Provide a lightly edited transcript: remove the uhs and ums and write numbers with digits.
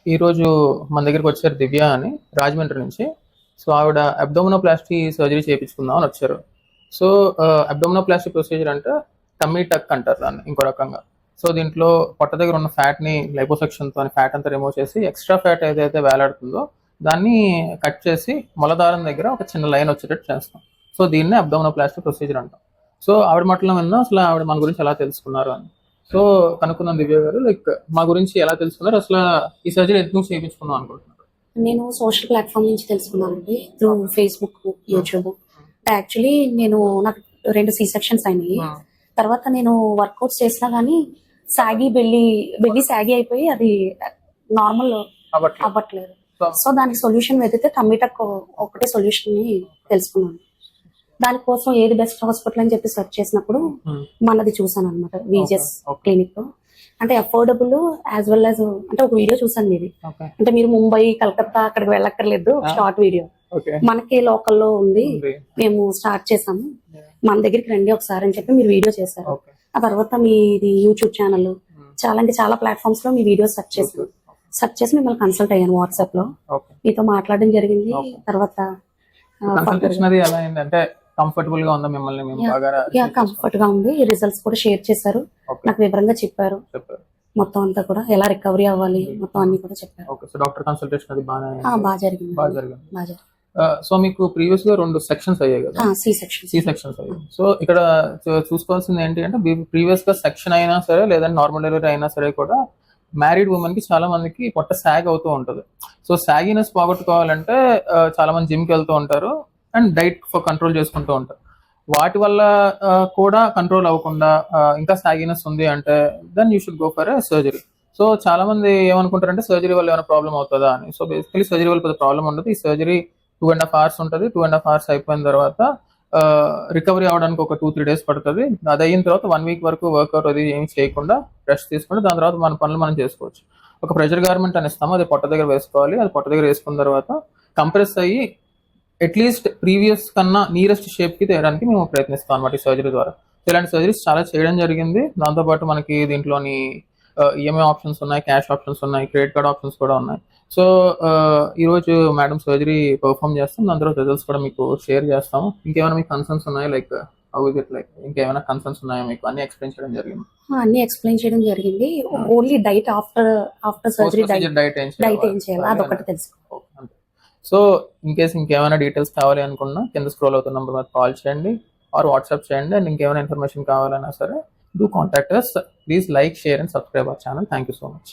ఈరోజు మన దగ్గరికి వచ్చారు దివ్య అని రాజమండ్రి నుంచి. సో ఆవిడ అబ్డోమినోప్లాస్టీ సర్జరీ చేయించుకుందాం అని వచ్చారు. సో అబ్డోమినోప్లాస్టీ ప్రొసీజర్ అంటే టమ్మీ టక్ అంటారు దాన్ని ఇంకో రకంగా. సో దీంట్లో పొట్ట దగ్గర ఉన్న ఫ్యాట్ని లైపోసెక్షన్తో ఫ్యాట్ అంతా రిమూవ్ చేసి ఎక్స్ట్రా ఫ్యాట్ ఏదైతే వేలాడుతుందో దాన్ని కట్ చేసి మొలదారం దగ్గర ఒక చిన్న లైన్ వచ్చేటట్టు చేస్తాం. సో దీన్నే అబ్డోమినోప్లాస్టీ ప్రొసీజర్ అంటాం. సో ఆవిడ మాటలో విన్నా అసలు ఆవిడ మన గురించి ఎలా తెలుసుకున్నారు అని. సో కనుక్కున్నాం దివ్య గారు, లైక్ మా గురించి ఎలా తెలుసుకున్నారు, అసలు ఈ సర్జరీ ఎందుకు చేయించుకుందాం అనుకుంటున్నారు? నేను సోషల్ ప్లాట్ఫామ్ నుంచి తెలుసుకున్నానండి, త్రూ ఫేస్బుక్, యూట్యూబ్. యాక్చువల్లీ నాకు 2 C-sections అయినాయి. తర్వాత నేను వర్కౌట్స్ చేసినా గానీ బెల్లి సాగి అయిపోయి అది నార్మల్ అవ్వట్లేదు. సో దానికి సొల్యూషన్ వెతికితే టమ్మీటక్ ఒకటే సొల్యూషన్ ని తెలుసుకున్నాను. దానికోసం ఏది బెస్ట్ హాస్పిటల్ అని చెప్పి సెర్చ్ చేసినప్పుడు మనది చూసాను అనమాట, విజిఎస్ క్లినిక్. అంటే అఫోర్డబుల్ యాజ్ వెల్ యాజ్, అంటే ఒక వీడియో చూసాను మీది. అంటే మీరు ముంబై, కలకత్తా అక్కడికి వెళ్ళక్కర్లేదు, షార్ట్ వీడియో మనకి లోకల్లో ఉంది, మేము స్టార్ట్ చేసాము, మన దగ్గరికి రండి ఒకసారి అని చెప్పి మీరు వీడియో చేశారు. ఆ తర్వాత మీది యూట్యూబ్ ఛానల్, చాలా ప్లాట్ఫామ్స్ లో మీ వీడియోస్ సెర్చ్ చేసి మిమ్మల్ని కన్సల్ట్ అయ్యాను వాట్సాప్ లో. మీతో మాట్లాడడం జరిగింది. తర్వాత కంఫర్టబుల్ గా ఉందా మిమ్మల్ని? కంఫర్ట్ గా ఉంది. రిజల్ట్స్ కూడా షేర్ చేశారు, నాకు వివరంగా చెప్పారు. మొత్తం అంతా కూడా ఎలా రికవరీ అవ్వాలి మొత్తం అన్ని కూడా చెప్పారు. డాక్టర్ కన్సల్టేషన్ అది బాగా జరిగింది. సో మీకు ప్రీవియస్ గా 2 సెక్షన్స్ అయ్యాయి కదా? సి సెక్షన్స్ అయ్యాయి. సో ఇక్కడ చూసుకోవాల్సింది ఏంటి అంటే, ప్రీవియస్ గా సెక్షన్ అయినా సరే లేదంటే నార్మల్ డెలివరీ అయినా సరే కూడా మ్యారీడ్ ఉమెన్ కి చాలా మందికి పొట్ట సాగ్ అవుతూ ఉంటుంది. సో సాగినెస్ పోగొట్టుకోవాలంటే చాలా మంది జిమ్ కి వెళ్తూ ఉంటారు అండ్ డైట్ కంట్రోల్ చేసుకుంటూ ఉంటారు. వాటి వల్ల కూడా కంట్రోల్ అవ్వకుండా ఇంకా సాగినెస్ ఉంది అంటే then you should go for a surgery. So చాలా మంది ఏమనుకుంటారంటే సర్జరీ వల్ల ఏమైనా ప్రాబ్లం అవుతుందా అని. సో బేసికలీ సర్జరీ వల్ల ప్రాబ్లం ఉండదు. ఈ సర్జరీ 2.5 hours ఉంటుంది. 2.5 hours అయిపోయిన తర్వాత రికవరీ అవడానికి ఒక 2-3 days పడుతుంది. అది అయిన తర్వాత 1 week వరకు వర్కౌట్ అది ఏమి చేయకుండా రెస్ట్ తీసుకుంటే దాని తర్వాత మన పనులు మనం చేసుకోవచ్చు. ఒక ప్రెషర్ గార్మెంట్ అని ఇస్తాము, అది పొట్ట దగ్గర వేసుకోవాలి. అది పొట్ట దగ్గర వేసుకున్న తర్వాత కంప్రెస్ అయ్యి అట్లీస్ట్ ప్రీవియస్ కన్నా నియరెస్ట్ షేప్ కి తేయడానికి మేము ప్రయత్నిస్తాం అనమాట ఈ సర్జరీ ద్వారా. ఇలాంటి సర్జరీస్ చాలా చేయడం జరిగింది. దాంతోపాటు మనకి దీంట్లోని ఈఎంఐ ఆప్షన్స్ ఉన్నాయి, క్యాష్ ఆప్షన్స్ ఉన్నాయి, క్రెడిట్ కార్డ్ ఆప్షన్స్ కూడా ఉన్నాయి. సో ఈరోజు మేడం సర్జరీ పర్ఫామ్ చేస్తాం, దాని తర్వాత రిజల్ట్స్ కూడా మీకు షేర్ చేస్తాము. ఇంకేమైనా మీకు కన్సర్న్స్ ఉన్నాయా, లైక్ ఇంకేమైనా కన్సర్న్స్ ఉన్నాయా మీకు? అన్ని ఎక్స్ప్లెయిన్ చేయడం జరిగింది. Only diet after surgery diet ఏం చేయాలి అదొకటి తెలుసు. సో ఇన్ కేస్ ఇంకేమైనా డీటెయిల్స్ కావాలి అనుకున్నా కింద స్క్రోల్ అవుతున్న నెంబర్ మీద కాల్ చేయండి ఆర్ వాట్సాప్ చేయండి. అండ్ ఇంకేమైనా ఇన్ఫర్మేషన్ కావాలన్నా సరే do contact us. Please like, share and subscribe our channel. Thank you so much.